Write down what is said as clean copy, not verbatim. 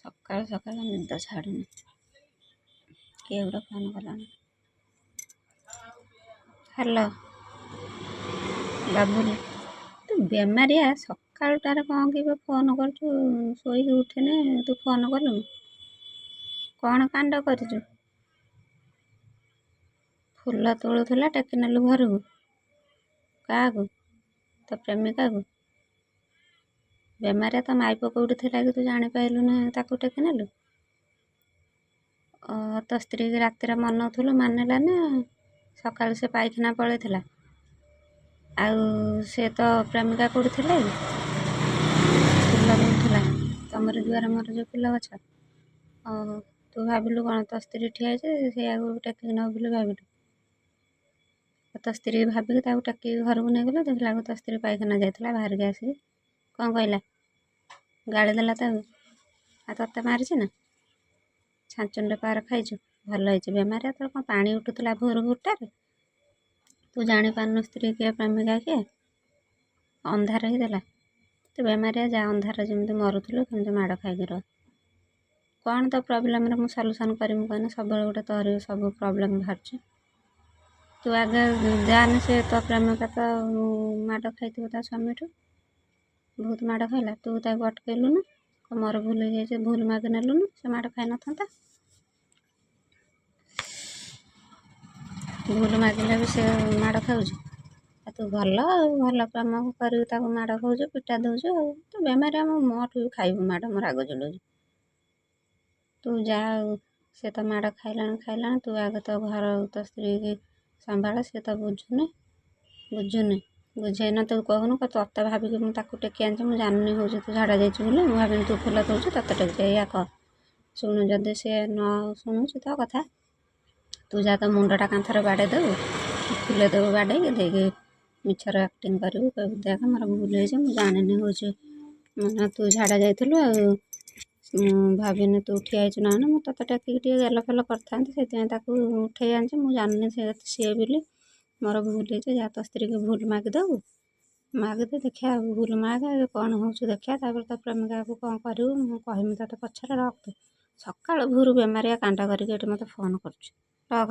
ସକାଳୁ ସକାଳୁ ନିଦ ଛାଡ଼ୁନି। କିଏ ଗୋଟେ ଫୋନ୍ କଲାଣି। ହ୍ୟାଲୋ ବାବୁଲି, ତୁ ବେମାରିଆ ସକାଳୁଟାରେ କ'ଣ କିବେ ଫୋନ୍ କରୁଛୁ? ଶୋଇକି ଉଠିନେ ତୁ ଫୋନ୍ କଲୁନି? କ'ଣ କାଣ୍ଡ କରିଛୁ? ଫୁଲ ତୋଳୁଥିଲା ଟେକି ନେଲୁ ଘରକୁ? କାହାକୁ? ତୋ ପ୍ରେମିକାକୁ? ବେମାରିଆ ତ ମାଇପ କେଉଁଠି ଥିଲା କି ତୁ ଜାଣିପାରିଲୁନି ତାକୁ ଟେକି ନେଲୁ? ତୋ ସ୍ତ୍ରୀକି ରାତିରେ ମନଉଥିଲୁ ମାନିଲା ନା? ସକାଳୁ ସେ ପାଇଖାନା ପଳେଇଥିଲା। ଆଉ ସେ ତ ପ୍ରେମିକା କେଉଁଠି ଥିଲା କି? ଫୁଲ ଦେଉଥିଲା ତମର ଦୁଆର ମୋର ଯେଉଁ ଫୁଲ ଗଛ। ତୁ ଭାବିଲୁ କ'ଣ ତୋ ସ୍ତ୍ରୀ ଠିଆ ହେଇଛି ସେଇଆକୁ ଟେକିକି ନେବୁ ବୋଲି ଭାବିଲୁ? ତୋ ସ୍ତ୍ରୀ ଭାବିକି ତାକୁ ଟେକିକି ଘରକୁ ନେଇଗଲୁ। ଦେଖିଲା ବେଳକୁ ତୋ ସ୍ତ୍ରୀ ପାଇଖାନା ଯାଇଥିଲା, ବାହାରିକି ଆସିକି କ'ଣ କହିଲା? ଗାଳି ଦେଲା ତାକୁ। ଆଉ ତୋତେ ମାରିଛି ନା? ଛାଞ୍ଚୁଣିରେ ପାର ଖାଇଛୁ? ଭଲ ହେଇଛି। ବେମାରିଆ ତୋର କ'ଣ ପାଣି ଉଠୁଥିଲା ଭୋରୁ ଭୋରଟାରେ? ତୁ ଜାଣିପାରୁନୁ ସ୍ତ୍ରୀ କିଏ ପ୍ରେମିକା କିଏ? ଅନ୍ଧାର ହେଇଥିଲା। ତୁ ବେମାରିଆ ଯା, ଅନ୍ଧାର ଯେମିତି ମରୁଥିଲୁ ସେମିତି ମାଡ଼ ଖାଇକି ରହ। କ'ଣ ତ ପ୍ରୋବ୍ଲେମ୍ରେ ମୁଁ ସଲ୍ୟୁସନ୍ କରିମି କହିନେ? ସବୁବେଳେ ଗୋଟେ ତୋର ସବୁ ପ୍ରୋବ୍ଲେମ୍ ବାହାରୁଛି। ତୁ ଆଗେ ଯାଆନି, ସେ ତୋ ପ୍ରେମିକା ତ ମାଡ଼ ଖାଇଥିବ ତା ସ୍ୱାମୀଠୁ, ବହୁତ ମାଡ଼ ଖାଇଲା। ତୁ ତାକୁ ଅଟକେଇଲୁନୁ? ମୋର ଭୁଲ ହେଇଯାଇଛି, ଭୁଲ ମାଗି ନେଲୁନୁ, ସେ ମାଡ଼ ଖାଇନଥାନ୍ତା? ଭୁଲ ମାଗିଲେ ବି ସେ ମାଡ଼ ଖାଉଛି। ଆଉ ତୁ ଭଲ କାମ କରିକି ତାକୁ ମାଡ଼ ଖାଉଛୁ, ପିଟା ଦେଉଛୁ। ଆଉ ତୁ ବେମାରିଆ ମୋଠୁ ବି ଖାଇବୁ ମାଡ଼, ମୋ ରାଗ ଚିଡ଼ୁଛି। ତୁ ଯା, ସେ ତ ମାଡ଼ ଖାଇଲାଣି। ତୁ ଆଗେ ତୋ ଘର ତୋ ସ୍ତ୍ରୀକି ସମ୍ଭାଳ। ସେ ତ ବୁଝୁନି। ବୁଝେଇନ ତୁ କହୁନୁ ତୋତେ ଭାବିକି ମୁଁ ତାକୁ ଟେକି ଆଣିଛି। ମୁଁ ଜାଣିନି ହେଉଛି ତୁ ଝାଡ଼ା ଯାଇଛି ବୋଲି। ମୁଁ ଭାବିନି ତୁ ଫୁଲ ତୋଳୁଛୁ, ତୋତେ ଟେକିଛି। ଏଇଆ କହ। ଶୁଣୁ, ଯଦି ସେ ନ ଶୁଣୁଛି ତୋ କଥା, ତୁ ଯା ତୋ ମୁଣ୍ଡଟା କାନ୍ଥରେ ବାଡ଼େଇ ଦେବୁ, ଫୁଲେଇ ଦେବୁ ବାଡ଼େଇକି ଦେଇକି ମିଛରେ ଆକ୍ଟିଂ କରିବୁ, କହିବୁ ଦେଖ ମୋର ଭୁଲ ହେଇଛି, ମୁଁ ଜାଣିନି ହେଉଛି ମାନେ ତୁ ଝାଡ଼ା ଯାଇଥିଲୁ। ଆଉ ଭାବିନି ତୁ ଉଠି ଆଇଛୁ ନା ମୁଁ ତୋତେ ଟେକିକି ଟିକେ ଗେଲ ଫେଲ କରିଥାନ୍ତି, ସେଥିପାଇଁ ତାକୁ ଉଠେଇ ଆଣିଛି। ମୁଁ ଜାଣିନି ସିଏ ବୋଲି ମୋର ଭୁଲ ହେଇଛି। ଯା ତୋ ସ୍ତ୍ରୀକି ଭୁଲ ମାଗିଦେବୁ, ମାଗିଦେ। ଦେଖିଆ ଭୁଲ ମାଗେ, କ'ଣ ହେଉଛି ଦେଖିଆ। ତାପରେ ତୋ ପ୍ରେମିକାକୁ କ'ଣ କରିବୁ ମୁଁ କହିମି ତୋତେ ପଛରେ। ରଖ। ସକାଳୁ ଭୋରୁ ବେମାରିଆ କାଣ୍ଡ କରିକି ଏଠି ମୋତେ ଫୋନ୍ କରୁଛୁ। ରଖ।